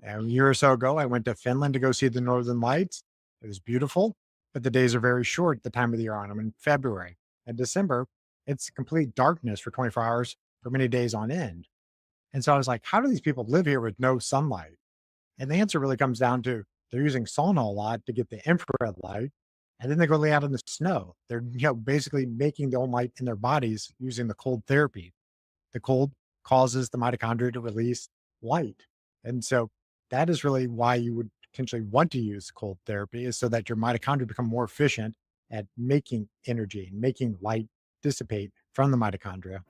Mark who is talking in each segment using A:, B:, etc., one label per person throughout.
A: A year or so ago, I went to Finland to go see the Northern Lights. It was beautiful, but the days are very short the time of the year on them in February. In December, it's complete darkness for 24 hours for many days on end. And so I was like, how do these people live here with no sunlight? And the answer really comes down to they're using sauna a lot to get the infrared light. And then they go lay out in the snow. They're basically making their own light in their bodies using the cold therapy. The cold causes the mitochondria to release light. And so that is really why you would potentially want to use cold therapy is so that your mitochondria become more efficient at making energy, making light dissipate from the mitochondria.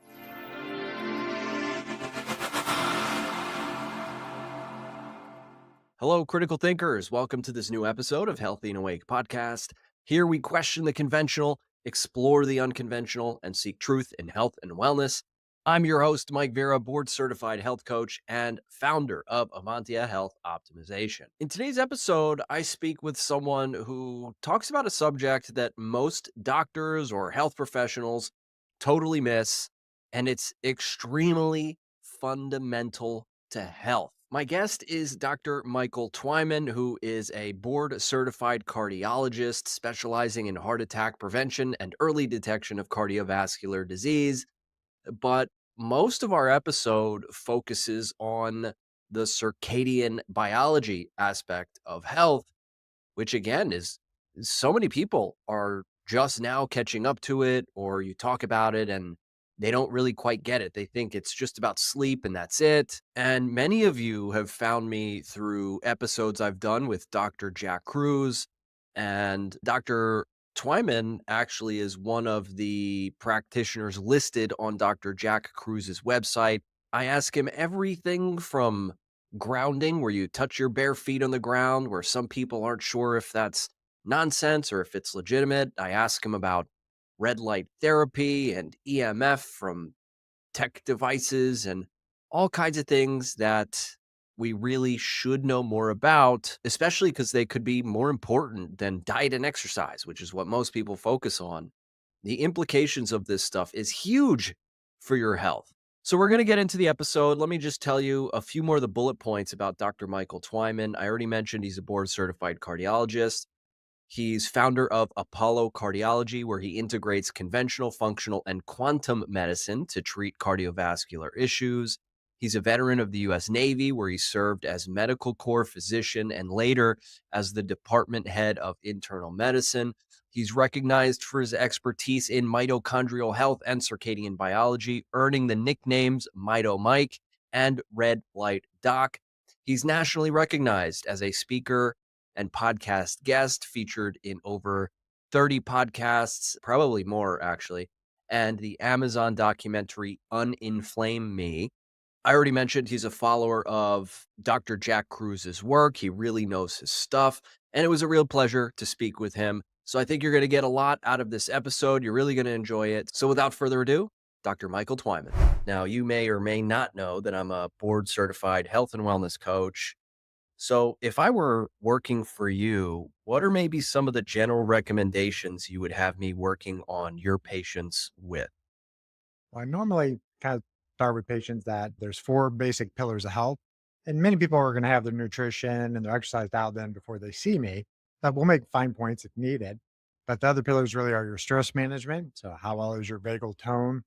B: Hello, critical thinkers. Welcome to this new episode of Healthy and Awake podcast. Here we question the conventional, explore the unconventional, and seek truth in health and wellness. I'm your host, Mike Vera, board certified health coach and founder of Avantia Health Optimization. In today's episode, I speak with someone who talks about a subject that most doctors or health professionals totally miss, and it's extremely fundamental to health. My guest is Dr. Michael Twyman, who is a board certified cardiologist specializing in heart attack prevention and early detection of cardiovascular disease. But most of our episode focuses on the circadian biology aspect of health, which again is so many people are just now catching up to it, or you talk about it and they don't really quite get it. They think it's just about sleep and that's it. And many of you have found me through episodes I've done with Dr. Jack Cruz, and Dr. Twyman actually is one of the practitioners listed on Dr. Jack Cruz's website. I ask him everything from grounding, where you touch your bare feet on the ground, where some people aren't sure if that's nonsense or if it's legitimate. I ask him about red light therapy and EMF from tech devices and all kinds of things that we really should know more about, especially because they could be more important than diet and exercise, which is what most people focus on. The implications of this stuff is huge for your health. So we're going to get into the episode. Let me just tell you a few more of the bullet points about Dr. Michael Twyman. I already mentioned he's a board certified cardiologist. He's founder of Apollo Cardiology, where he integrates conventional, functional, and quantum medicine to treat cardiovascular issues. He's a veteran of the U.S. Navy, where he served as medical corps physician and later as the department head of internal medicine. He's recognized for his expertise in mitochondrial health and circadian biology, earning the nicknames Mito Mike and Red Light Doc. He's nationally recognized as a speaker and podcast guest, featured in over 30 podcasts, probably more actually, and the Amazon documentary Uninflame Me. I already mentioned he's a follower of Dr. Jack Cruz's work. He really knows his stuff, and it was a real pleasure to speak with him. So I think you're going to get a lot out of this episode. You're really going to enjoy it. So without further ado, Dr. Michael Twyman. Now, you may or may not know that I'm a board certified health and wellness coach. So if I were working for you, what are maybe some of the general recommendations you would have me working on your patients with?
A: Well, I normally kind of start with patients that there's four basic pillars of health. And many people are going to have their nutrition and their exercise dialed in before they see me. But we'll make fine points if needed. But the other pillars really are your stress management. So how well is your vagal tone?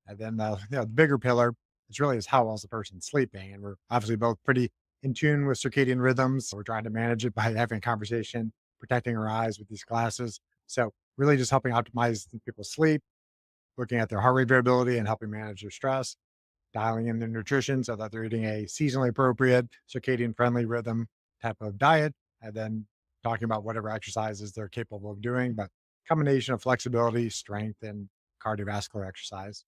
A: And then the bigger pillar is really is how well is the person sleeping. And we're obviously both pretty in tune with circadian rhythms. So we're trying to manage it by having a conversation, protecting our eyes with these glasses. So really just helping optimize people's sleep, looking at their heart rate variability and helping manage their stress, dialing in their nutrition so that they're eating a seasonally appropriate, circadian friendly rhythm type of diet, and then talking about whatever exercises they're capable of doing, but combination of flexibility, strength, and cardiovascular exercise.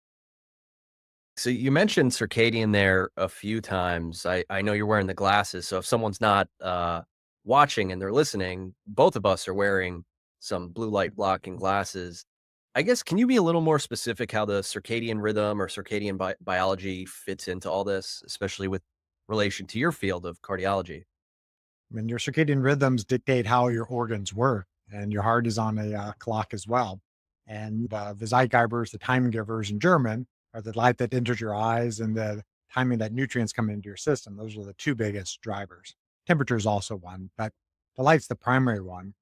B: So you mentioned circadian there a few times. I know you're wearing the glasses. So if someone's not watching and they're listening, both of us are wearing some blue light blocking glasses. I guess, can you be a little more specific how the circadian rhythm or circadian biology fits into all this, especially with relation to your field of cardiology?
A: I mean, your circadian rhythms dictate how your organs work, and your heart is on a clock as well. And the Zeitgebers, the time givers in German, are the light that enters your eyes and the timing that nutrients come into your system. Those are the two biggest drivers. Temperature is also one, but the light's the primary one.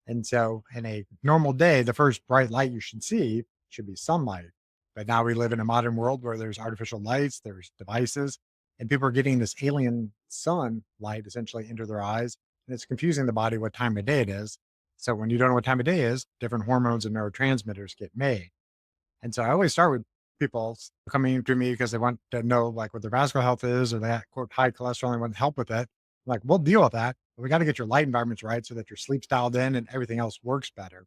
A: And so in a normal day, the first bright light you should see should be sunlight. But now we live in a modern world where there's artificial lights, there's devices, and people are getting this alien sun light essentially into their eyes. And it's confusing the body what time of day it is. So when you don't know what time of day is, different hormones and neurotransmitters get made. And so I always start with people coming to me because they want to know like what their vascular health is, or they have, quote, high cholesterol and want help with it. Like, we'll deal with that. But we got to get your light environments right so that your sleep's dialed in and everything else works better.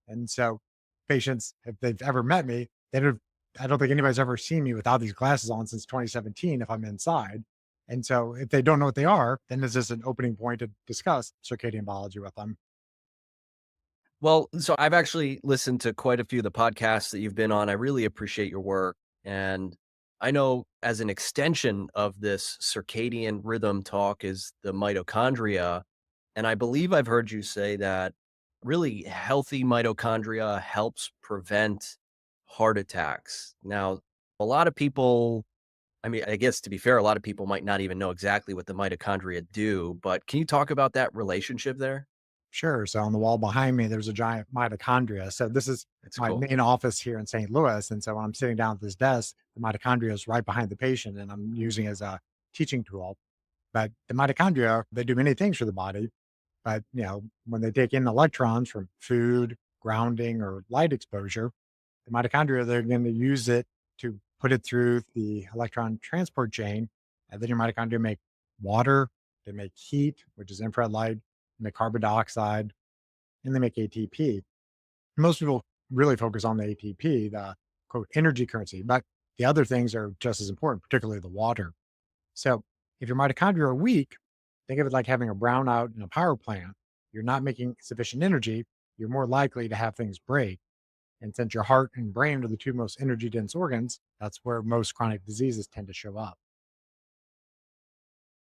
A: And so patients, if they've ever met me, I don't think anybody's ever seen me without these glasses on since 2017 if I'm inside. And so if they don't know what they are, then this is an opening point to discuss circadian biology with them.
B: Well, so I've actually listened to quite a few of the podcasts that you've been on. I really appreciate your work. And I know as an extension of this circadian rhythm talk is the mitochondria. And I believe I've heard you say that really healthy mitochondria helps prevent heart attacks. Now, a lot of people, I mean, I guess to be fair, a lot of people might not even know exactly what the mitochondria do, but can you talk about that relationship there?
A: Sure. So on the wall behind me, there's a giant mitochondria. So this is
B: It's
A: my
B: cool.
A: main office here in St. Louis. And so when I'm sitting down at this desk, the mitochondria is right behind the patient and I'm using it as a teaching tool. But the mitochondria, they do many things for the body. But when they take in electrons from food, grounding, or light exposure, the mitochondria, they're going to use it to put it through the electron transport chain. And then your mitochondria make water, they make heat, which is infrared light, they make carbon dioxide, and they make ATP. Most people really focus on the ATP, the quote energy currency, but the other things are just as important, particularly the water. So if your mitochondria are weak, think of it like having a brownout in a power plant. You're not making sufficient energy, you're more likely to have things break. And since your heart and brain are the two most energy dense organs, that's where most chronic diseases tend to show up.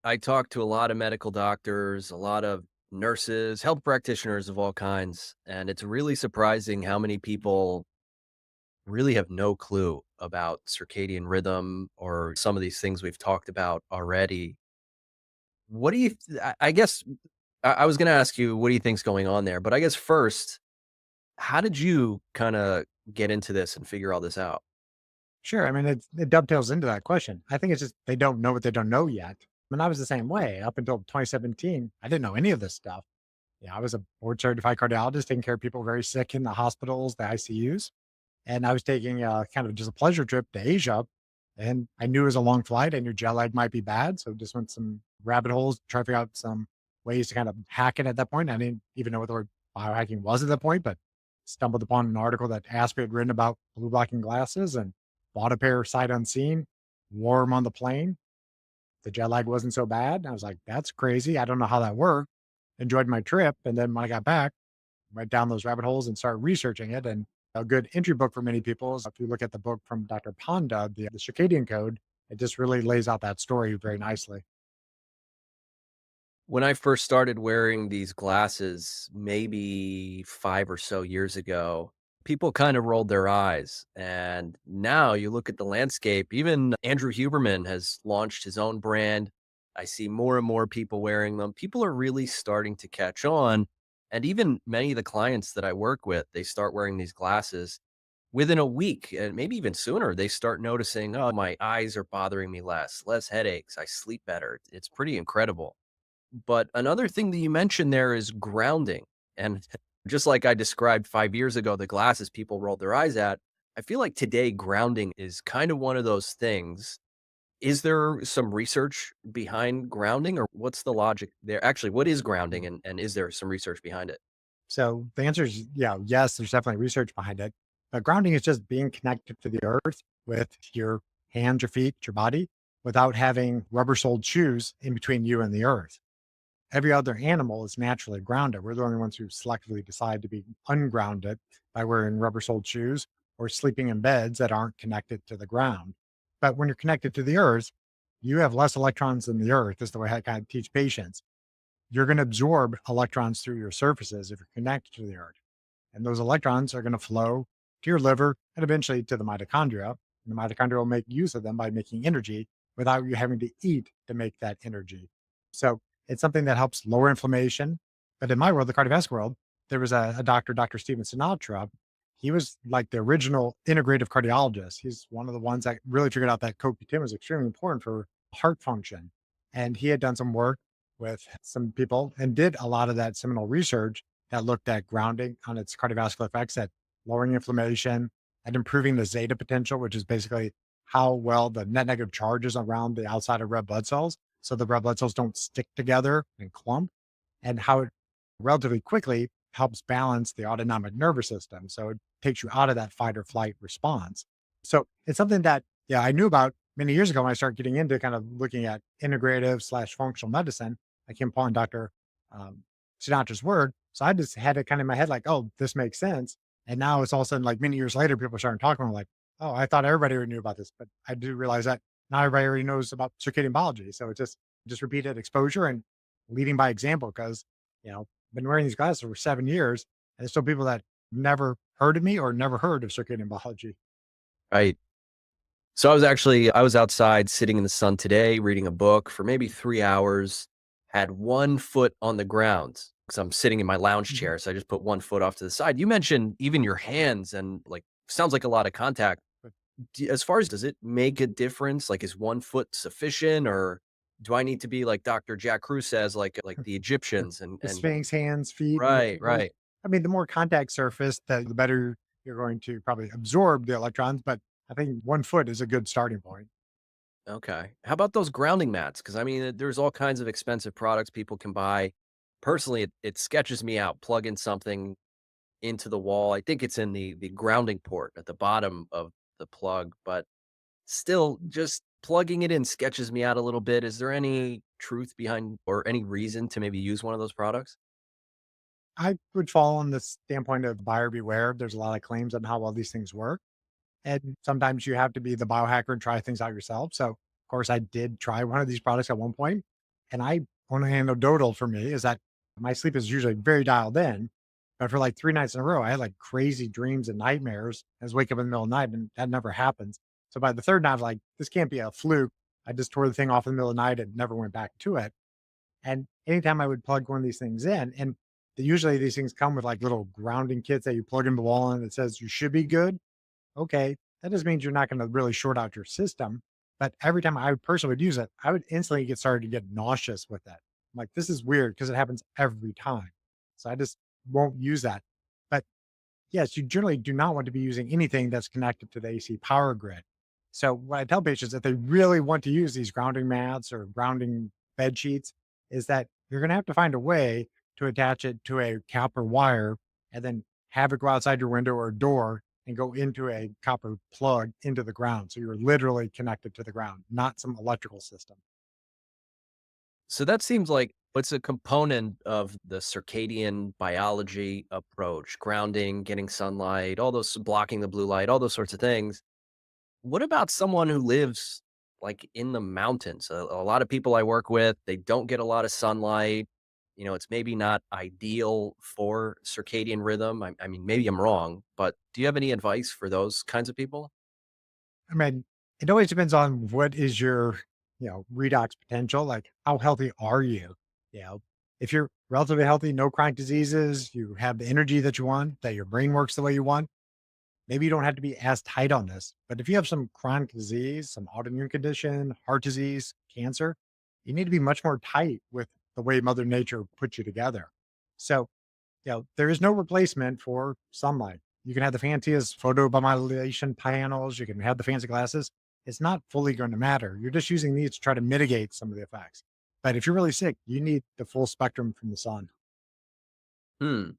B: I talk to a lot of medical doctors, a lot of nurses, health practitioners of all kinds, and it's really surprising how many people really have no clue about circadian rhythm or some of these things we've talked about already. What do you I guess I was going to ask you what do you think's going on there, but I guess first, how did you kind of get into this and figure all this out?
A: Sure. I mean, it dovetails into that question. I think it's just they don't know what they don't know yet. I mean, I was the same way up until 2017. I didn't know any of this stuff. Yeah, I was a board certified cardiologist taking care of people very sick in the hospitals, the ICUs. And I was taking kind of just a pleasure trip to Asia. And I knew it was a long flight. I knew jet lag might be bad. So just went some rabbit holes, try to figure out some ways to kind of hack it at that point. I didn't even know what the word biohacking was at that point, but stumbled upon an article that Asprey had written about blue blocking glasses and bought a pair sight unseen, wore them on the plane. The jet lag wasn't so bad. I was like, that's crazy. I don't know how that worked. Enjoyed my trip. And then when I got back, went down those rabbit holes and started researching it. And a good entry book for many people is if you look at the book from Dr. Panda, the Circadian Code, it just really lays out that story very nicely.
B: When I first started wearing these glasses, maybe 5 or so years ago, people kind of rolled their eyes. And now you look at the landscape, even Andrew Huberman has launched his own brand. I see more and more people wearing them. People are really starting to catch on. And even many of the clients that I work with, they start wearing these glasses within a week and maybe even sooner. They start noticing, oh, my eyes are bothering me less headaches. I sleep better. It's pretty incredible. But another thing that you mentioned there is grounding. And just like I described 5 years ago, the glasses people rolled their eyes at, I feel like today grounding is kind of one of those things. Is there some research behind grounding or what's the logic there? Actually, what is grounding and is there some research behind it?
A: So the answer is yeah, yes, there's definitely research behind it. But grounding is just being connected to the earth with your hands, your feet, your body, without having rubber soled shoes in between you and the earth. Every other animal is naturally grounded. We're the only ones who selectively decide to be ungrounded by wearing rubber soled shoes or sleeping in beds that aren't connected to the ground. But when you're connected to the earth, you have less electrons than the earth. This is the way I kind of teach patients. You're going to absorb electrons through your surfaces if you're connected to the earth. And those electrons are going to flow to your liver and eventually to the mitochondria. And the mitochondria will make use of them by making energy without you having to eat to make that energy. So it's something that helps lower inflammation. But in my world, the cardiovascular world, there was a doctor, Dr. Steven Sinatra. He was like the original integrative cardiologist. He's one of the ones that really figured out that CoQ10 was extremely important for heart function. And he had done some work with some people and did a lot of that seminal research that looked at grounding on its cardiovascular effects, at lowering inflammation, and improving the zeta potential, which is basically how well the net negative charge is around the outside of red blood cells. So the red blood cells don't stick together and clump, and how it relatively quickly helps balance the autonomic nervous system. So it takes you out of that fight or flight response. So it's something that, yeah, I knew about many years ago when I started getting into kind of looking at integrative slash functional medicine. I came upon Dr. Um, Sinatra's word. So I just had it kind of in my head, like, oh, this makes sense. And now it's all of a sudden, like many years later, people are starting talking, like, oh, I thought everybody already knew about this, but I do realize that not everybody already knows about circadian biology. So it's just repeated exposure and leading by example, because, been wearing these glasses for 7 years, and there's still people that never heard of me or never heard of circadian biology.
B: Right. So I was outside sitting in the sun today, reading a book for maybe 3 hours, had 1 foot on the ground because I'm sitting in my lounge
A: Mhm.
B: chair. So I just put 1 foot off to the side. You mentioned even your hands and like, sounds like a lot of contact. But as far as does it make a difference? Like, is 1 foot sufficient, or do I need to be like Dr. Jack Cruz says, like the
A: The,
B: Egyptians
A: the
B: and
A: Sphinx hands, feet, and the
B: right,
A: ankles.
B: right.
A: I mean, the more contact surface, the better you're going to probably absorb the electrons. But I think 1 foot is a good starting point.
B: Okay. How about those grounding mats? Because I mean, there's all kinds of expensive products people can buy. Personally, it sketches me out. Plug in something into the wall. I think it's in the grounding port at the bottom of the plug, but still, just plugging it in sketches me out a little bit. Is there any truth behind or any reason to maybe use one of those products?
A: I would fall on the standpoint of buyer beware. There's a lot of claims on how well these things work. And sometimes you have to be the biohacker and try things out yourself. So, of course, I did try one of these products at one point, and I only anecdotal for me is that my sleep is usually very dialed in. But for like 3 nights in a row, I had like crazy dreams and nightmares. I was wake up in the middle of the night, and that never happens. So by the third night, I was like, this can't be a fluke. I just tore the thing off in the middle of the night and never went back to it. And anytime I would plug one of these things in, and usually these things come with like little grounding kits that you plug in the wall and it says you should be good. Okay, that just means you're not going to really short out your system. But every time I personally would use it, I would instantly get started to get nauseous with it. I'm like, this is weird because it happens every time. So I just won't use that. But yes, you generally do not want to be using anything that's connected to the AC power grid. So what I tell patients, if they really want to use these grounding mats or grounding bed sheets, is that you're going to have to find a way to attach it to a copper wire and then have it go outside your window or door and go into a copper plug into the ground. So you're literally connected to the ground, not some electrical system.
B: So that seems like it's a component of the circadian biology approach, grounding, getting sunlight, all those blocking the blue light, all those sorts of things. What about someone who lives like in the mountains? A lot of people I work with, they don't get a lot of sunlight. It's maybe not ideal for circadian rhythm. I mean, maybe I'm wrong, but do you have any advice for those kinds of people?
A: I mean, it always depends on what is your, redox potential. Like, how healthy are you? You know, if you're relatively healthy, no chronic diseases, you have the energy that you want, that your brain works the way you want, maybe you don't have to be as tight on this. But if you have some chronic disease, some autoimmune condition, heart disease, cancer, you need to be much more tight with the way Mother Nature put you together. So, there is no replacement for sunlight. You can have the fanciest photobiomodulation panels, you can have the fancy glasses. It's not fully going to matter. You're just using these to try to mitigate some of the effects. But if you're really sick, you need the full spectrum from the sun.
B: Hmm.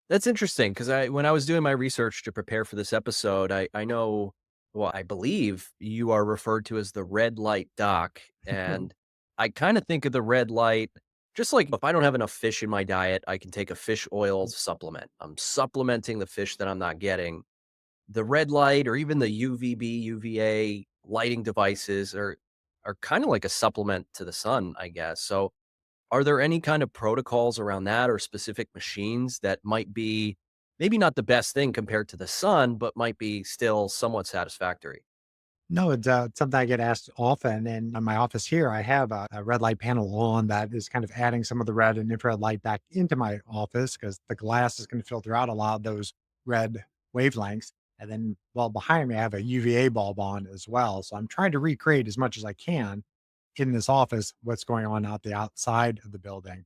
B: That's interesting because when I was doing my research to prepare for this episode, I know, well, I believe you are referred to as the red light doc. And I kind of think of the red light just like if I don't have enough fish in my diet, I can take a fish oil supplement. I'm supplementing the fish that I'm not getting. The red light or even the UVB, UVA lighting devices are kind of like a supplement to the sun, I guess. So are there any kind of protocols around that or specific machines that might be maybe not the best thing compared to the sun, but might be still somewhat satisfactory?
A: No, it's something I get asked often. And in my office here, I have a red light panel on that is kind of adding some of the red and infrared light back into my office because the glass is going to filter out a lot of those red wavelengths. And then, well, behind me, I have a UVA bulb on as well. So I'm trying to recreate as much as I can in this office what's going on out the outside of the building.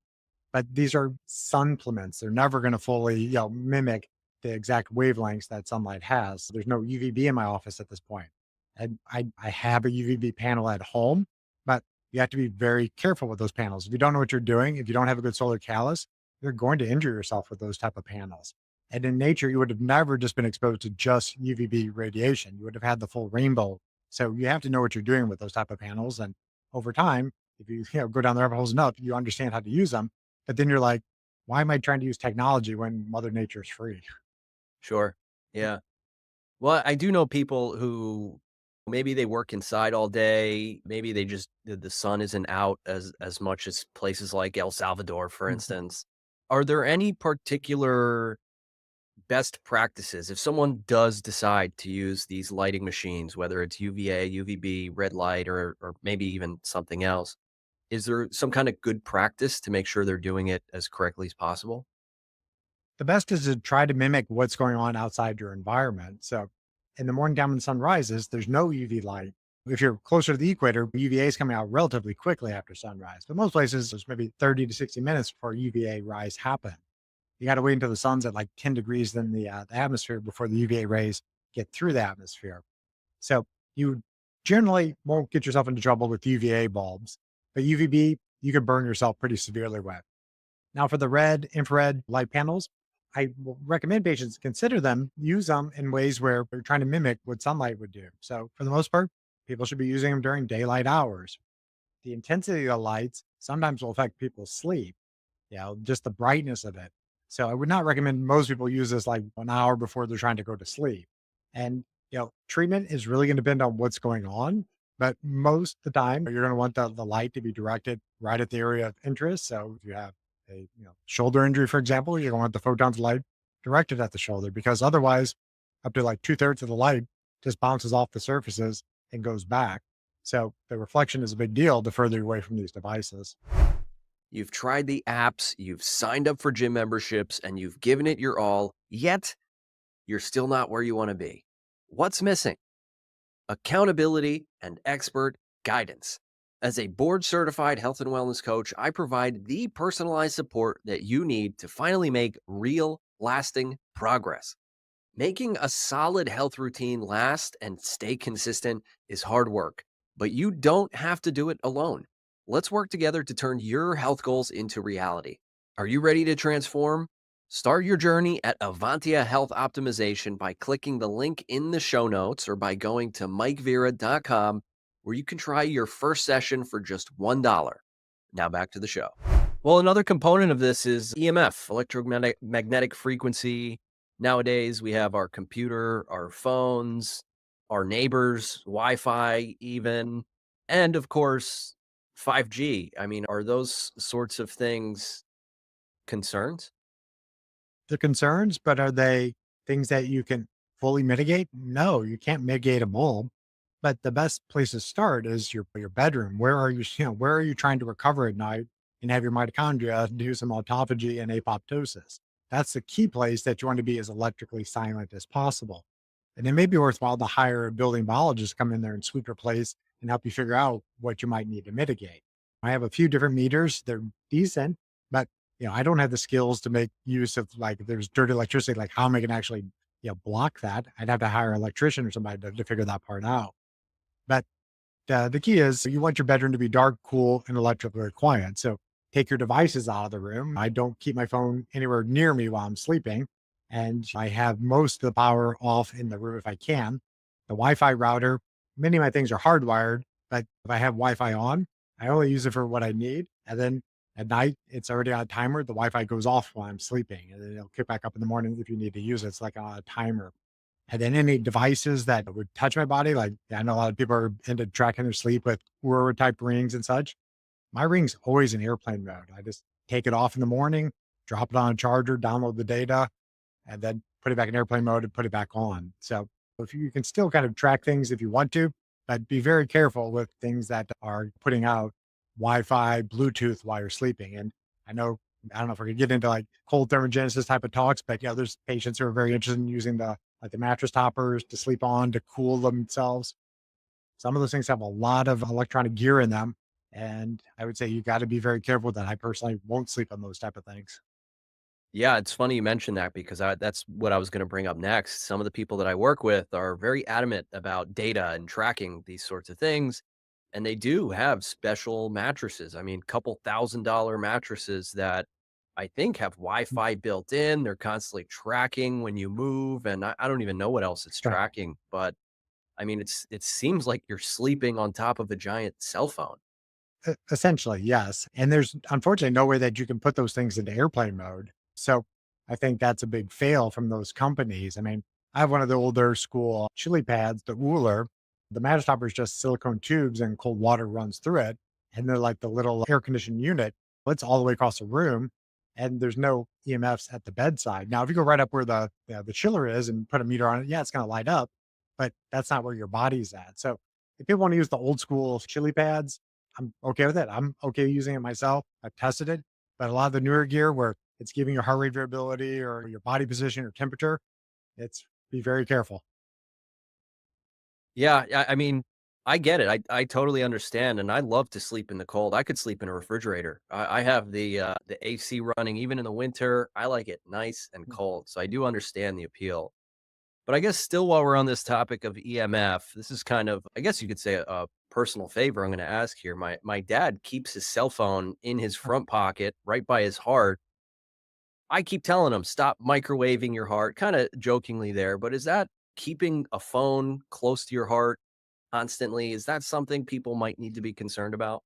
A: But these are supplements. They're never going to fully, mimic the exact wavelengths that sunlight has. There's no UVB in my office at this point. And I have a UVB panel at home, but you have to be very careful with those panels. If you don't know what you're doing, if you don't have a good solar callus, you're going to injure yourself with those type of panels. And in nature, you would have never just been exposed to just UVB radiation. You would have had the full rainbow. So you have to know what you're doing with those type of panels. And over time, if you go down the rabbit holes enough, you understand how to use them. But then you're like, why am I trying to use technology when Mother Nature is free?
B: Sure. Yeah. Well, I do know people who maybe they work inside all day. Maybe they just the sun isn't out as much as places like El Salvador, for
A: Mhm.
B: instance. Are there any particular best practices if someone does decide to use these lighting machines, whether it's UVA, UVB, red light, or maybe even something else? Is there some kind of good practice to make sure they're doing it as correctly as possible?
A: The best is to try to mimic what's going on outside your environment. So in the morning time when the sun rises, there's no UV light. If you're closer to the equator, UVA is coming out relatively quickly after sunrise. But most places, there's maybe 30 to 60 minutes before UVA rise happen. You got to wait until the sun's at like 10 degrees in the atmosphere before the UVA rays get through the atmosphere. So you generally won't get yourself into trouble with UVA bulbs, but UVB, you could burn yourself pretty severely with. Now, for the red infrared light panels, I will recommend patients consider them, use them in ways where they're trying to mimic what sunlight would do. So, for the most part, people should be using them during daylight hours. The intensity of the lights sometimes will affect people's sleep, just the brightness of it. So, I would not recommend most people use this like an hour before they're trying to go to sleep. And, treatment is really going to depend on what's going on. But most of the time, you're going to want the light to be directed right at the area of interest. So, if you have a shoulder injury, for example, you're going to want the photons of light directed at the shoulder because otherwise, up to like two-thirds of the light just bounces off the surfaces and goes back. So the reflection is a big deal the further you're away from these devices.
B: You've tried the apps, you've signed up for gym memberships, and you've given it your all, yet you're still not where you want to be. What's missing? Accountability and expert guidance. As a board certified health and wellness coach, I provide the personalized support that you need to finally make real, lasting progress. Making a solid health routine last and stay consistent is hard work, but you don't have to do it alone. Let's work together to turn your health goals into reality. Are you ready to transform? Start your journey at Avantia Health Optimization by clicking the link in the show notes or by going to mikevera.com, where you can try your first session for just $1. Now back to the show. Well, another component of this is EMF, electromagnetic frequency. Nowadays, we have our computer, our phones, our neighbors, Wi Fi, even, and of course, 5G. I mean, are those sorts of things concerns?
A: The concerns, but are they things that you can fully mitigate? No, you can't mitigate them all. But the best place to start is your bedroom. Where are you, where are you trying to recover at night and have your mitochondria do some autophagy and apoptosis? That's the key place that you want to be as electrically silent as possible. And it may be worthwhile to hire a building biologist to come in there and sweep your place and help you figure out what you might need to mitigate. I have a few different meters. They're decent, but I don't have the skills to make use of like if there's dirty electricity, like how am I going to actually, block that? I'd have to hire an electrician or somebody to figure that part out. But the key is you want your bedroom to be dark, cool, and electrically quiet. So take your devices out of the room. I don't keep my phone anywhere near me while I'm sleeping. And I have most of the power off in the room if I can. The Wi Fi router, many of my things are hardwired, but if I have Wi Fi on, I only use it for what I need. And then at night, it's already on a timer. The Wi Fi goes off while I'm sleeping and then it'll kick back up in the morning if you need to use it. It's like on a timer. And then any devices that would touch my body, like I know a lot of people are into tracking their sleep with Oura type rings and such. My ring's always in airplane mode. I just take it off in the morning, drop it on a charger, download the data, and then put it back in airplane mode and put it back on. So if you can still kind of track things if you want to, But be very careful with things that are putting out Wi-Fi, Bluetooth while you're sleeping. And I know, I don't know if we're gonna get into like cold thermogenesis type of talks, but there's patients who are very interested in using the mattress toppers to sleep on to cool themselves. Some of those things have a lot of electronic gear in them. And I would say you got to be very careful with that. I personally won't sleep on those type of things.
B: Yeah, it's funny you mentioned that because that's what I was going to bring up next. Some of the people that I work with are very adamant about data and tracking these sorts of things. And they do have special mattresses. I mean, couple $1,000 mattresses that I think have Wi-Fi built in. They're constantly tracking when you move. And I don't even know what else it's
A: Right.
B: tracking. But I mean, it seems like you're sleeping on top of a giant cell phone.
A: Essentially, yes. And there's unfortunately no way that you can put those things into airplane mode. So I think that's a big fail from those companies. I mean, I have one of the older school chili pads, the Wooler. The mattress topper is just silicone tubes and cold water runs through it. And they're like the little air conditioned unit. It's all the way across the room. And there's no EMFs at the bedside. Now, if you go right up where the chiller is and put a meter on it, yeah, it's going to light up, but that's not where your body's at. So if people want to use the old school chili pads, I'm okay with it. I'm okay using it myself. I've tested it, but a lot of the newer gear where it's giving you heart rate variability or your body position or temperature, it's be very careful.
B: Yeah, I mean, I get it. I totally understand, and I love to sleep in the cold. I could sleep in a refrigerator. I have the AC running even in the winter. I like it nice and cold, so I do understand the appeal. But I guess still while we're on this topic of EMF, this is kind of, I guess you could say a personal favor I'm going to ask here. My dad keeps his cell phone in his front pocket right by his heart. I keep telling him, "Stop microwaving your heart," kinda jokingly there, but is that keeping a phone close to your heart constantly, is that something people might need to be concerned about?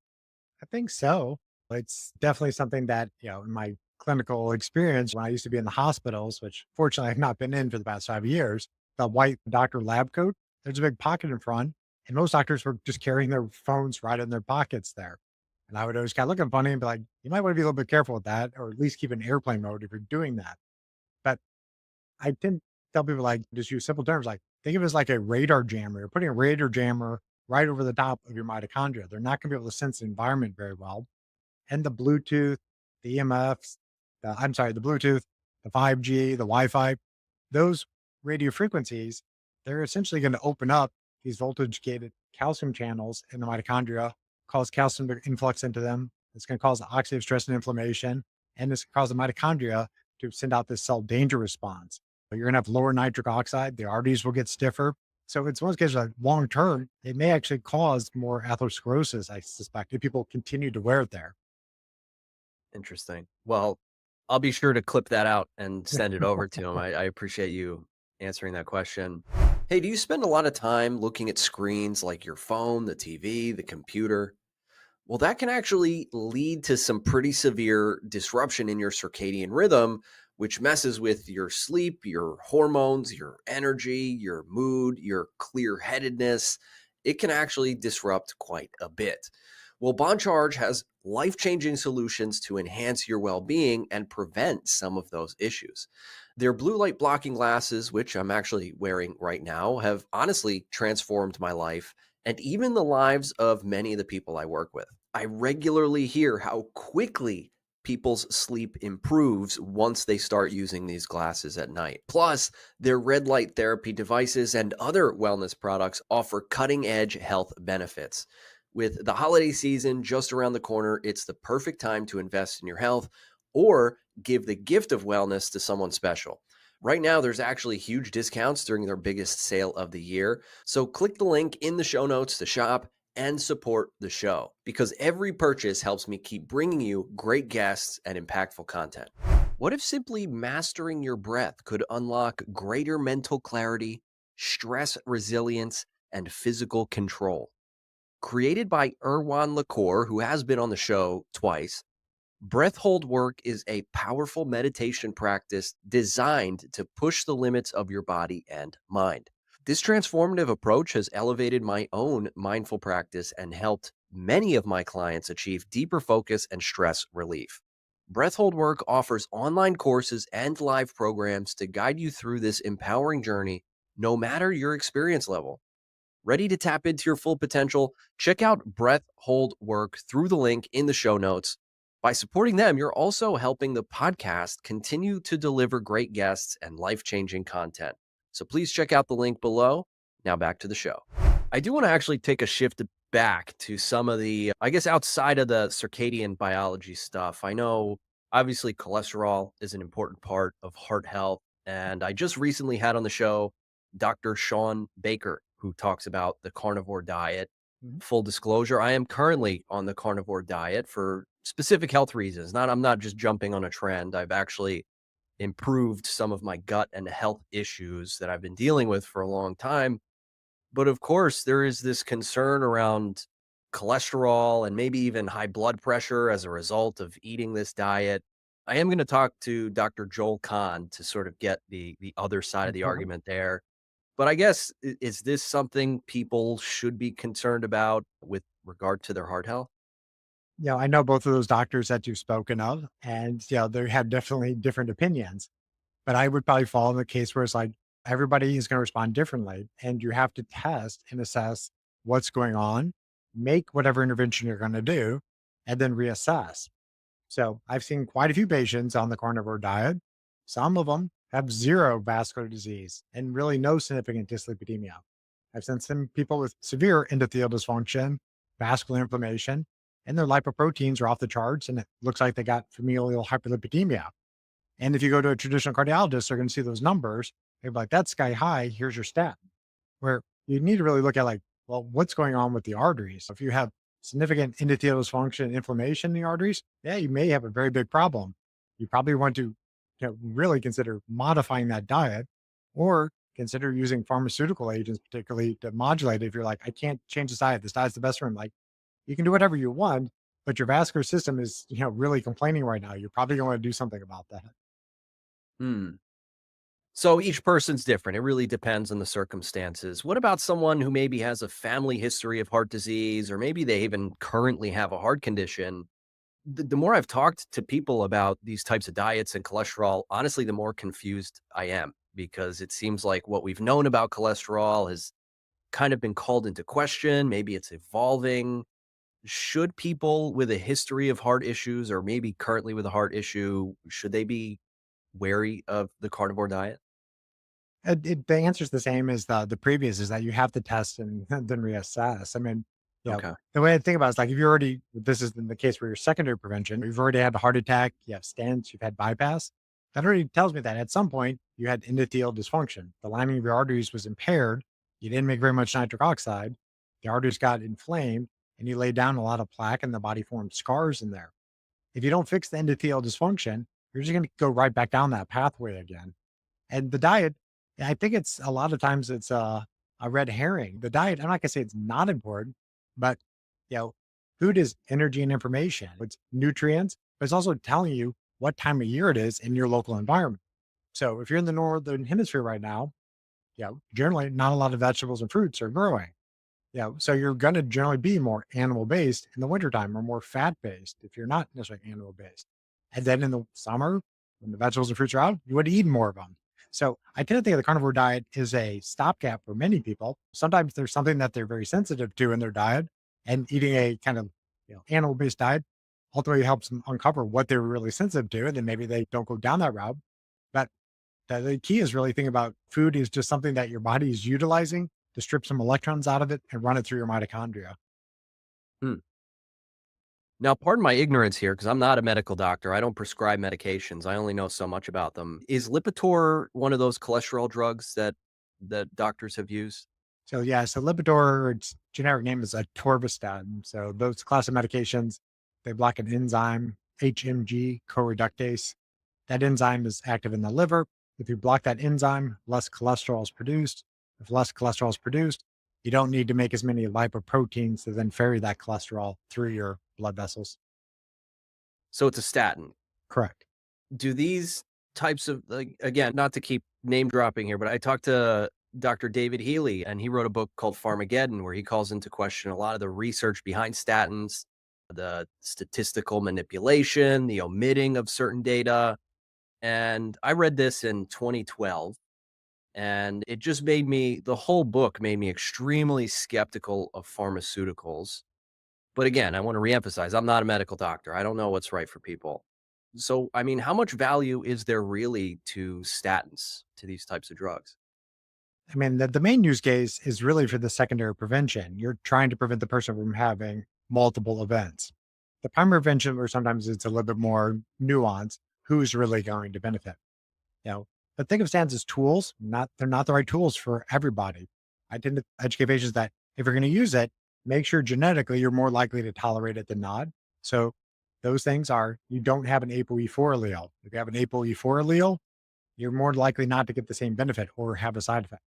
A: I think so. It's definitely something that, in my clinical experience, when I used to be in the hospitals, which fortunately I've not been in for the past 5 years, the white doctor lab coat, there's a big pocket in front. And most doctors were just carrying their phones right in their pockets there. And I would always kind of look at funny and be like, you might want to be a little bit careful with that, or at least keep an airplane mode if you're doing that. But I tend to tell people like just use simple terms like think of it as like a radar jammer. You're putting a radar jammer right over the top of your mitochondria. They're not going to be able to sense the environment very well. And the Bluetooth, the EMFs, the Bluetooth, the 5G, the Wi-Fi, those radio frequencies, they're essentially going to open up these voltage gated calcium channels in the mitochondria, cause calcium to influx into them. It's going to cause oxidative stress and inflammation, and this can cause the mitochondria to send out this cell danger response. But you're going to have lower nitric oxide. The arteries will get stiffer. So it's one of those cases like long term, it may actually cause more atherosclerosis, I suspect, if people continue to wear it there.
B: Interesting. Well, I'll be sure to clip that out and send it over to him. I appreciate you answering that question. Hey, do you spend a lot of time looking at screens like your phone, the TV, the computer? Well, that can actually lead to some pretty severe disruption in your circadian rhythm, which messes with your sleep, your hormones, your energy, your mood, your clear headedness. It can actually disrupt quite a bit. Well, Boncharge has life changing solutions to enhance your well being and prevent some of those issues. Their blue light blocking glasses, which I'm actually wearing right now, have honestly transformed my life and even the lives of many of the people I work with. I regularly hear how quickly people's sleep improves once they start using these glasses at night. Plus, their red light therapy devices and other wellness products offer cutting edge health benefits. With the holiday season just around the corner, it's the perfect time to invest in your health or give the gift of wellness to someone special. Right now, there's actually huge discounts during their biggest sale of the year. So click the link in the show notes to shop and support the show because every purchase helps me keep bringing you great guests and impactful content. What if simply mastering your breath could unlock greater mental clarity, stress resilience, and physical control? Created by Erwan Lacour, who has been on the show twice, breath hold work is a powerful meditation practice designed to push the limits of your body and mind. This transformative approach has elevated my own mindful practice and helped many of my clients achieve deeper focus and stress relief. Breath hold work offers online courses and live programs to guide you through this empowering journey, no matter your experience level. Ready to tap into your full potential? Check out Breath Hold Work through the link in the show notes. By supporting them, you're also helping the podcast continue to deliver great guests and life changing content. So please check out the link below. Now back to the show. I do want to actually take a shift back to some of the, I guess, outside of the circadian biology stuff. I know obviously cholesterol is an important part of heart health. And I just recently had on the show Dr. Sean Baker, who talks about the carnivore diet.
A: Mhm.
B: Full disclosure, I am currently on the carnivore diet for specific health reasons. I'm not just jumping on a trend. I've actually improved some of my gut and health issues that I've been dealing with for a long time. But of course, there is this concern around cholesterol and maybe even high blood pressure as a result of eating this diet. I am going to talk to Dr. Joel Kahn to sort of get the other side of the
A: Okay.
B: argument there. But I guess, is this something people should be concerned about with regard to their heart health?
A: I know both of those doctors that you've spoken of, and they have definitely different opinions. But I would probably fall in the case where it's like everybody is going to respond differently, and you have to test and assess what's going on, make whatever intervention you're going to do, and then reassess. So I've seen quite a few patients on the carnivore diet. Some of them have zero vascular disease and really no significant dyslipidemia. I've seen some people with severe endothelial dysfunction, vascular inflammation, and their lipoproteins are off the charts, and it looks like they got familial hyperlipidemia. And if you go to a traditional cardiologist, they're going to see those numbers. They're like, that's sky high. Here's your stat. Where you need to really look at, like, well, what's going on with the arteries? If you have significant endothelial dysfunction, inflammation in the arteries, yeah, you may have a very big problem. You probably want to really consider modifying that diet, or consider using pharmaceutical agents, particularly to modulate it. If you're like, I can't change this diet. This diet's the best for him. Like, you can do whatever you want, but your vascular system is, really complaining right now. You're probably going to do something about that.
B: Hmm. So each person's different. It really depends on the circumstances. What about someone who maybe has a family history of heart disease, or maybe they even currently have a heart condition? The more I've talked to people about these types of diets and cholesterol, honestly, the more confused I am, because it seems like what we've known about cholesterol has kind of been called into question. Maybe it's evolving. Should people with a history of heart issues, or maybe currently with a heart issue, should they be wary of the carnivore diet?
A: The answer is the same as the previous, is that you have to test and then reassess. I mean,
B: Okay.
A: the way I think about it is, like, if you already, this is in the case where your secondary prevention, you've already had a heart attack, you have stents, you've had bypass. That already tells me that at some point you had endothelial dysfunction. The lining of your arteries was impaired. You didn't make very much nitric oxide. The arteries got inflamed, and you laid down a lot of plaque, and the body formed scars in there. If you don't fix the endothelial dysfunction, you're just going to go right back down that pathway again. And the diet, I think it's a lot of times it's a red herring. The diet, I'm not gonna say it's not important, but you know, food is energy and information. It's nutrients, but it's also telling you what time of year it is in your local environment. So if you're in the northern hemisphere right now, generally not a lot of vegetables and fruits are growing. So you're gonna generally be more animal based in the wintertime, or more fat based if you're not necessarily animal based. And then in the summer, when the vegetables and fruits are out, you would eat more of them. So I tend to think of the carnivore diet is a stopgap for many people. Sometimes there's something that they're very sensitive to in their diet, and eating a kind of animal based diet ultimately helps them uncover what they're really sensitive to, and then maybe they don't go down that route. But the key is really thinking about food is just something that your body is utilizing to strip some electrons out of it and run it through your mitochondria.
B: Hmm. Now, pardon my ignorance here, because I'm not a medical doctor. I don't prescribe medications. I only know so much about them. Is Lipitor one of those cholesterol drugs that doctors have used?
A: So Lipitor, its generic name is atorvastatin. So those class of medications, they block an enzyme, HMG co-reductase. That enzyme is active in the liver. If you block that enzyme, less cholesterol is produced. If less cholesterol is produced, you don't need to make as many lipoproteins to then ferry that cholesterol through your blood vessels.
B: So it's a statin.
A: Correct.
B: Do these types of, like, again, not to keep name dropping here, but I talked to Dr. David Healy, and he wrote a book called Pharmageddon, where he calls into question a lot of the research behind statins, the statistical manipulation, the omitting of certain data. And I read this in 2012. And it just made me, the whole book made me extremely skeptical of pharmaceuticals. But again, I want to reemphasize, I'm not a medical doctor. I don't know what's right for people. So, I mean, how much value is there really to statins, to these types of drugs?
A: I mean, the main use case is really for the secondary prevention. You're trying to prevent the person from having multiple events. The primary prevention, where sometimes it's a little bit more nuanced, who's really going to benefit. You know, but think of stands as tools, not they're not the right tools for everybody. I tend to educate patients that if you're going to use it, make sure genetically you're more likely to tolerate it than not. So those things are you don't have an ApoE4 allele. If you have an ApoE4 allele, you're more likely not to get the same benefit or have a side effect.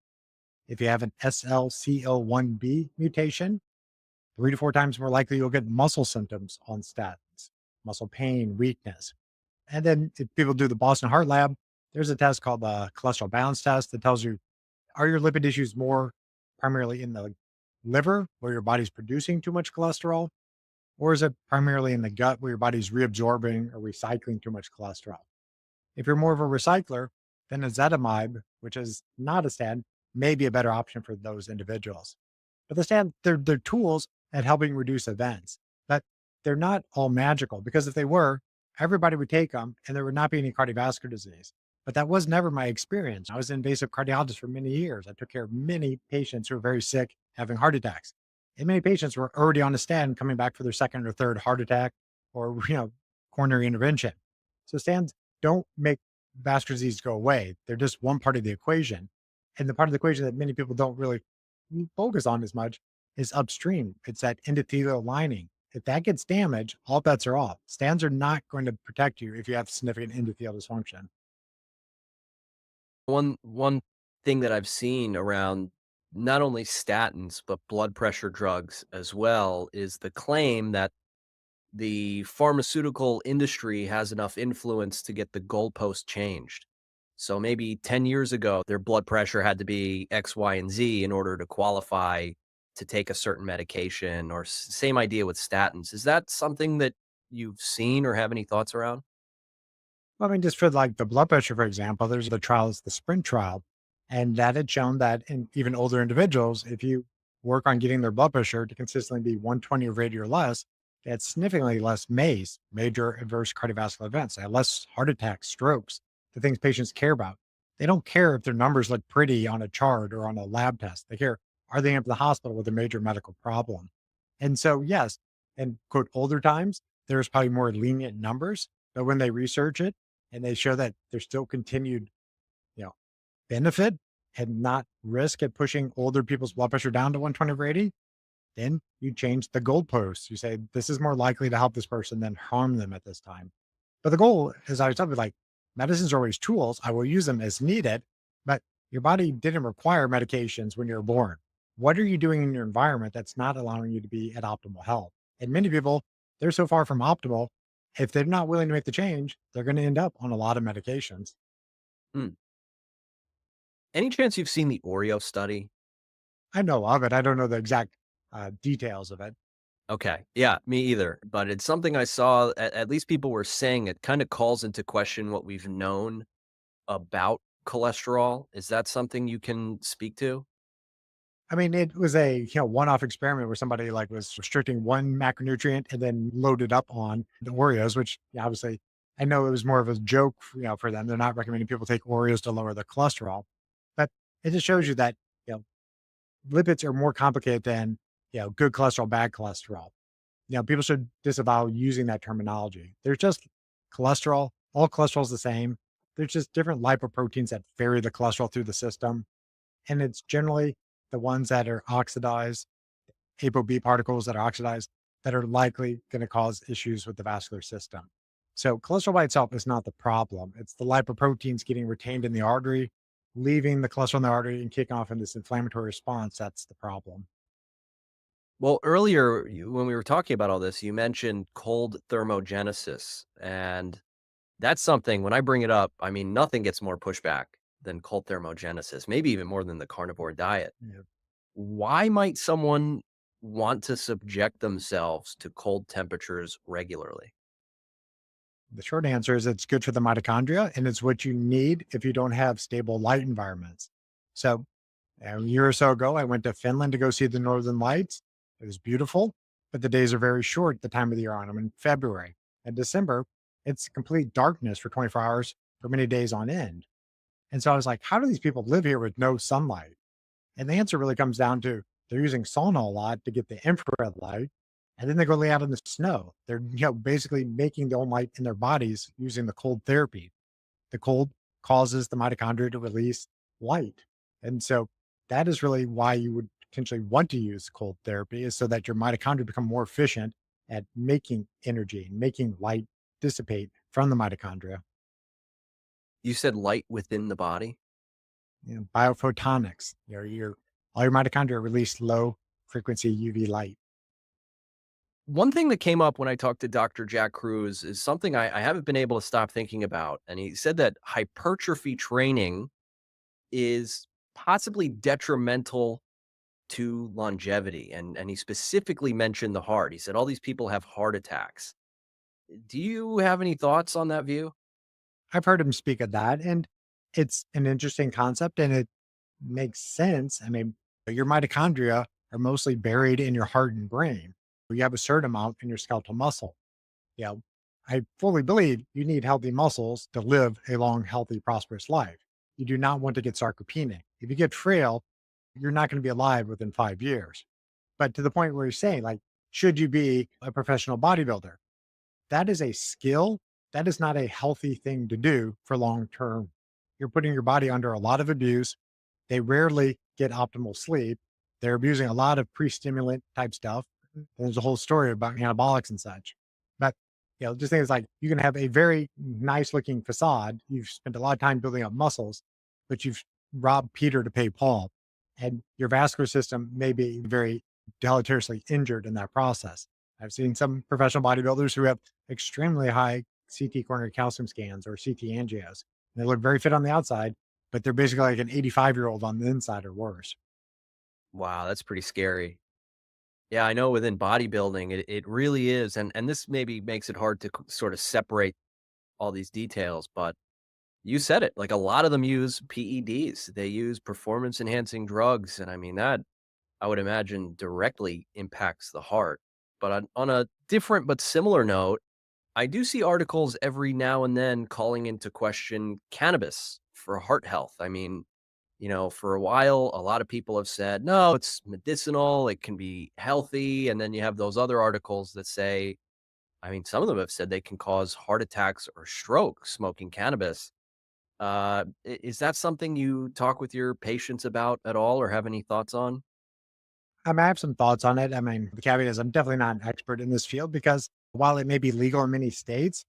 A: If you have an SLCL1B mutation, 3 to 4 times more likely you'll get muscle symptoms on statins, muscle pain, weakness. And then if people do the Boston Heart Lab, there's a test called the cholesterol balance test that tells you, are your lipid issues more primarily in the liver where your body's producing too much cholesterol? Or is it primarily in the gut where your body's reabsorbing or recycling too much cholesterol? If you're more of a recycler, then ezetimibe, which is not a statin, may be a better option for those individuals. But the stand, they're tools at helping reduce events, but they're not all magical because if they were, everybody would take them and there would not be any cardiovascular disease. But that was never my experience. I was an invasive cardiologist for many years. I took care of many patients who were very sick, having heart attacks. And many patients were already on a stand coming back for their second or third heart attack or, coronary intervention. So stands don't make vascular disease go away. They're just one part of the equation. And the part of the equation that many people don't really focus on as much is upstream. It's that endothelial lining. If that gets damaged, all bets are off. Stans are not going to protect you if you have significant endothelial dysfunction.
B: One thing that I've seen around not only statins, but blood pressure drugs as well is the claim that the pharmaceutical industry has enough influence to get the goalpost changed. So maybe 10 years ago, their blood pressure had to be X, Y, and Z in order to qualify to take a certain medication, or same idea with statins. Is that something that you've seen or have any thoughts around?
A: Well, I mean, just for like the blood pressure, for example, there's the trials, the sprint trial, and that had shown that in even older individuals, if you work on getting their blood pressure to consistently be 120 over 80 or less, they had significantly less MACE, major adverse cardiovascular events. They had less heart attacks, strokes, the things patients care about. They don't care if their numbers look pretty on a chart or on a lab test. They care, are they up to the hospital with a major medical problem? And so, yes, in quote, older times, there's probably more lenient numbers, but when they research it, and they show that there's still continued, you know, benefit and not risk at pushing older people's blood pressure down to 120 over 80, then you change the goalposts. You say, this is more likely to help this person than harm them at this time. But the goal, as I was talking, like medicines are always tools. I will use them as needed, but your body didn't require medications when you were born. What are you doing in your environment that's not allowing you to be at optimal health? And many people, they're so far from optimal. If they're not willing to make the change, they're going to end up on a lot of medications.
B: Hmm. Any chance you've seen the Oreo study?
A: I know of it. I don't know the exact details of it.
B: Okay. Yeah, me either. But it's something I saw, at least people were saying it kind of calls into question what we've known about cholesterol. Is that something you can speak to?
A: I mean, it was a one-off experiment where somebody like was restricting one macronutrient and then loaded up on the Oreos, which obviously I know it was more of a joke, for them. They're not recommending people take Oreos to lower their cholesterol, but it just shows you that you know lipids are more complicated than good cholesterol, bad cholesterol. People should disavow using that terminology. There's just cholesterol. All cholesterol is the same. There's just different lipoproteins that ferry the cholesterol through the system. And it's generally the ones that are oxidized, ApoB particles that are oxidized, that are likely going to cause issues with the vascular system. So cholesterol by itself is not the problem. It's the lipoproteins getting retained in the artery, leaving the cholesterol in the artery and kicking off in this inflammatory response. That's the problem.
B: Well, earlier when we were talking about all this, you mentioned cold thermogenesis. And that's something when I bring it up, I mean, nothing gets more pushback than cold thermogenesis, maybe even more than the carnivore diet.
A: Yeah.
B: Why might someone want to subject themselves to cold temperatures regularly?
A: The short answer is it's good for the mitochondria and it's what you need if you don't have stable light environments. So a year or so ago, I went to Finland to go see the Northern Lights. It was beautiful, but the days are very short the time of the year on them in February. In December, it's complete darkness for 24 hours for many days on end. And so I was like, how do these people live here with no sunlight? And the answer really comes down to they're using sauna a lot to get the infrared light. And then they go lay out in the snow. They're basically making their own light in their bodies using the cold therapy. The cold causes the mitochondria to release light. And so that is really why you would potentially want to use cold therapy is so that your mitochondria become more efficient at making energy, making light dissipate from the mitochondria.
B: You said light within the body.
A: Biophotonics, your all your mitochondria release low frequency UV light.
B: One thing that came up when I talked to Dr. Jack Cruz is something I haven't been able to stop thinking about. And he said that hypertrophy training is possibly detrimental to longevity. And he specifically mentioned the heart. He said all these people have heart attacks. Do you have any thoughts on that view?
A: I've heard him speak of that, and it's an interesting concept, and it makes sense. I mean, your mitochondria are mostly buried in your heart and brain. You have a certain amount in your skeletal muscle. Yeah, I fully believe you need healthy muscles to live a long, healthy, prosperous life. You do not want to get sarcopenic. If you get frail, you're not going to be alive within 5 years. But to the point where you're saying, like, should you be a professional bodybuilder? That is a skill. That is not a healthy thing to do for long term. You're putting your body under a lot of abuse. They rarely get optimal sleep. They're abusing a lot of pre-stimulant type stuff. There's a whole story about anabolics and such. But just things like you can have a very nice looking facade. You've spent a lot of time building up muscles, but you've robbed Peter to pay Paul. And your vascular system may be very deleteriously injured in that process. I've seen some professional bodybuilders who have extremely high CT coronary calcium scans or CT angios. They look very fit on the outside, but they're basically like an 85-year-old on the inside or worse.
B: Wow, that's pretty scary. Yeah, I know within bodybuilding, it really is. And this maybe makes it hard to sort of separate all these details, but you said it. Like a lot of them use PEDs, they use performance enhancing drugs. And I mean, that I would imagine directly impacts the heart. But on a different but similar note, I do see articles every now and then calling into question cannabis for heart health. I mean, for a while, a lot of people have said, no, it's medicinal, it can be healthy. And then you have those other articles that say, I mean, some of them have said they can cause heart attacks or stroke smoking cannabis. Is that something you talk with your patients about at all or have any thoughts on?
A: I have some thoughts on it. I mean, the caveat is I'm definitely not an expert in this field because while it may be legal in many states,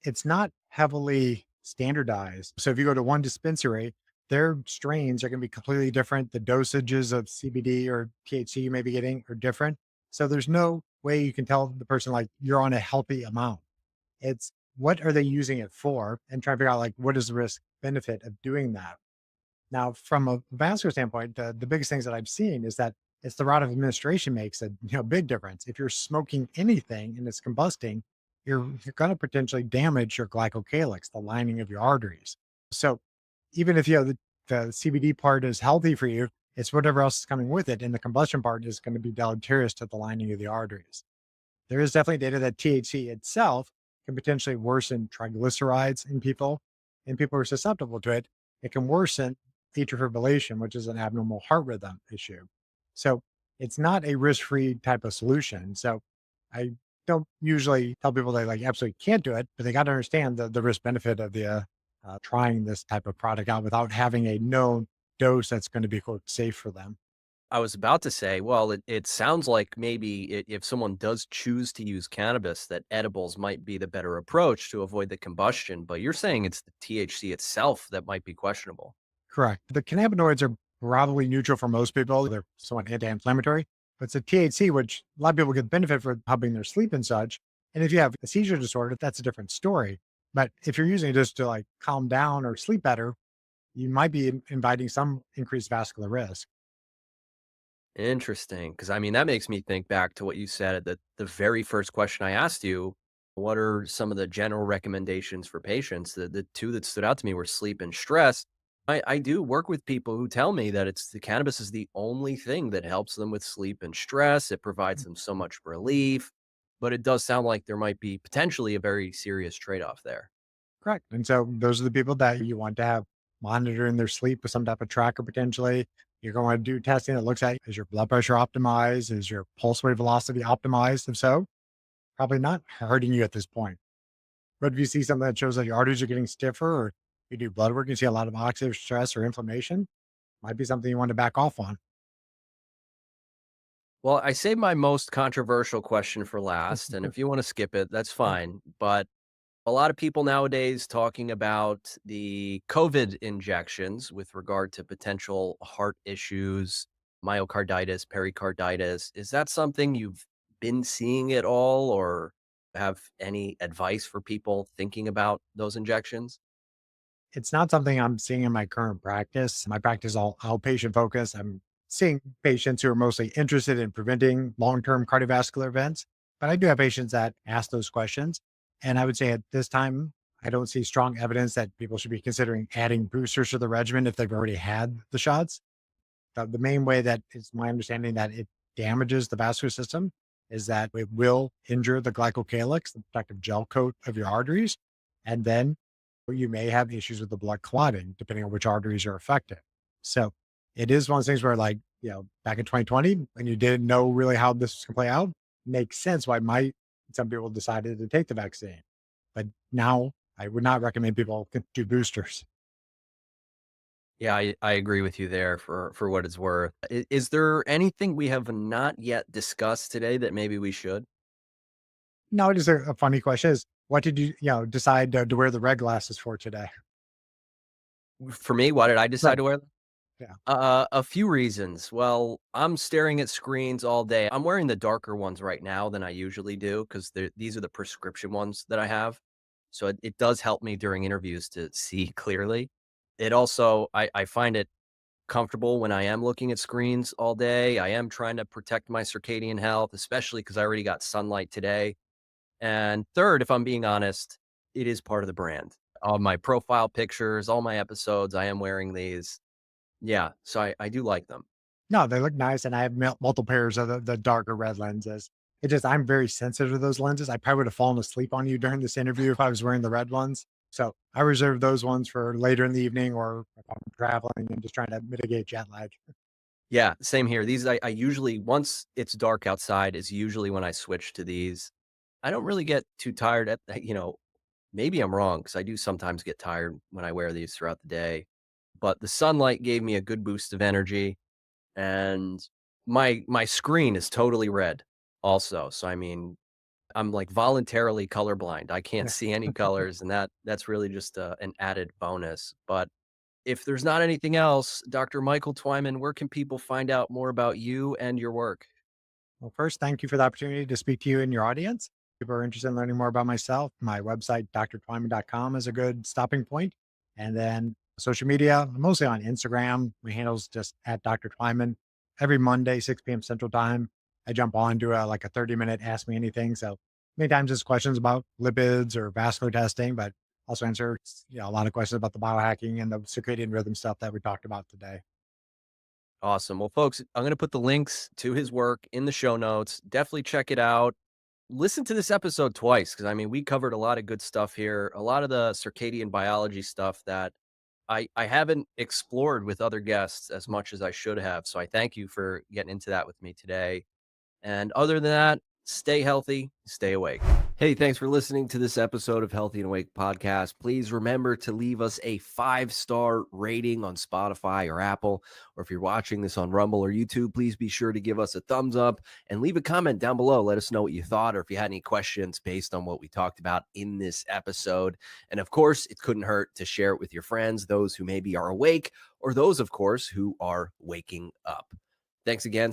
A: it's not heavily standardized. So if you go to one dispensary, their strains are going to be completely different. The dosages of CBD or THC you may be getting are different. So there's no way you can tell the person like you're on a healthy amount. It's what are they using it for and try to figure out like what is the risk benefit of doing that. Now, from a vascular standpoint, the biggest things that I've seen is that it's the route of administration makes a big difference. If you're smoking anything and it's combusting, you're going to potentially damage your glycocalyx, the lining of your arteries. So even if the CBD part is healthy for you, it's whatever else is coming with it, and the combustion part is going to be deleterious to the lining of the arteries. There is definitely data that THC itself can potentially worsen triglycerides in people, and people who are susceptible to it. It can worsen atrial fibrillation, which is an abnormal heart rhythm issue. So it's not a risk-free type of solution. So I don't usually tell people they like absolutely can't do it, but they got to understand the risk benefit of the trying this type of product out without having a known dose that's going to be quote safe for them.
B: I was about to say, well, it sounds like maybe if someone does choose to use cannabis, that edibles might be the better approach to avoid the combustion. But you're saying it's the THC itself that might be questionable.
A: Correct. The cannabinoids are probably neutral for most people. They're somewhat anti-inflammatory, but it's a THC, which a lot of people get benefit for helping their sleep and such. And if you have a seizure disorder, that's a different story. But if you're using it just to like calm down or sleep better, you might be inviting some increased vascular risk.
B: Interesting. Because I mean, that makes me think back to what you said at the very first question I asked you. What are some of the general recommendations for patients? The two that stood out to me were sleep and stress. I do work with people who tell me that it's the cannabis is the only thing that helps them with sleep and stress. It provides them so much relief, but it does sound like there might be potentially a very serious trade-off there.
A: Correct. And so those are the people that you want to have monitoring their sleep with some type of tracker potentially. You're going to do testing that looks at, is your blood pressure optimized? Is your pulse rate velocity optimized? If so, probably not hurting you at this point. But if you see something that shows that your arteries are getting stiffer, or you do blood work and see a lot of oxidative stress or inflammation, might be something you want to back off on.
B: Well, I saved my most controversial question for last, and if you want to skip it, that's
A: Yeah.
B: fine. But a lot of people nowadays talking about the COVID injections with regard to potential heart issues, myocarditis, pericarditis. Is that something you've been seeing at all or have any advice for people thinking about those injections?
A: It's not something I'm seeing in my current practice. My practice is all outpatient focused. I'm seeing patients who are mostly interested in preventing long term cardiovascular events, but I do have patients that ask those questions. And I would say at this time, I don't see strong evidence that people should be considering adding boosters to the regimen if they've already had the shots. The main way that is my understanding that it damages the vascular system is that it will injure the glycocalyx, the protective gel coat of your arteries. And then you may have issues with the blood clotting, depending on which arteries are affected. So it is one of those things where, like, back in 2020, when you didn't know really how this was going to play out, makes sense why might some people decided to take the vaccine. But now I would not recommend people do boosters.
B: Yeah, I agree with you there for what it's worth. Is there anything we have not yet discussed today that maybe we should?
A: No, it is a funny question. Is what did decide to wear the red glasses for today?
B: For me, why did I decide
A: Right.
B: to wear them?
A: Yeah.
B: A few reasons. Well, I'm staring at screens all day. I'm wearing the darker ones right now than I usually do because these are the prescription ones that I have. So it does help me during interviews to see clearly. It also, I find it comfortable when I am looking at screens all day. I am trying to protect my circadian health, especially because I already got sunlight today. And third, if I'm being honest, it is part of the brand. All my profile pictures, all my episodes, I am wearing these. Yeah, so I do like them.
A: No, they look nice, and I have multiple pairs of the darker red lenses. It just I'm very sensitive to those lenses. I probably would have fallen asleep on you during this interview if I was wearing the red ones. So I reserve those ones for later in the evening or if I'm traveling and just trying to mitigate jet lag.
B: Yeah, same here. These I usually once it's dark outside is usually when I switch to these. I don't really get too tired maybe I'm wrong because I do sometimes get tired when I wear these throughout the day, but the sunlight gave me a good boost of energy and my screen is totally red also. So I mean, I'm like voluntarily colorblind. I can't
A: Yeah.
B: see any colors and that's really just an added bonus. But if there's not anything else, Dr. Michael Twyman, where can people find out more about you and your work?
A: Well, first, thank you for the opportunity to speak to you and your audience. If people are interested in learning more about myself, my website, drtwyman.com, is a good stopping point. And then social media, I'm mostly on Instagram. My handle's just at Dr. Twyman. Every Monday, 6 p.m. Central Time, I jump on to like a 30-minute Ask Me Anything. So many times it's questions about lipids or vascular testing, but also answer a lot of questions about the biohacking and the circadian rhythm stuff that we talked about today.
B: Awesome. Well, folks, I'm going to put the links to his work in the show notes. Definitely check it out. Listen to this episode twice because I mean, we covered a lot of good stuff here, a lot of the circadian biology stuff that I haven't explored with other guests as much as I should have. So I thank you for getting into that with me today. And other than that, stay healthy, stay awake. Hey, thanks for listening to this episode of Healthy and Awake podcast. Please remember to leave us a 5-star rating on Spotify or Apple. Or if you're watching this on Rumble or YouTube, please be sure to give us a thumbs up and leave a comment down below. Let us know what you thought or if you had any questions based on what we talked about in this episode. And of course, it couldn't hurt to share it with your friends, those who maybe are awake, or those, of course, who are waking up. Thanks again.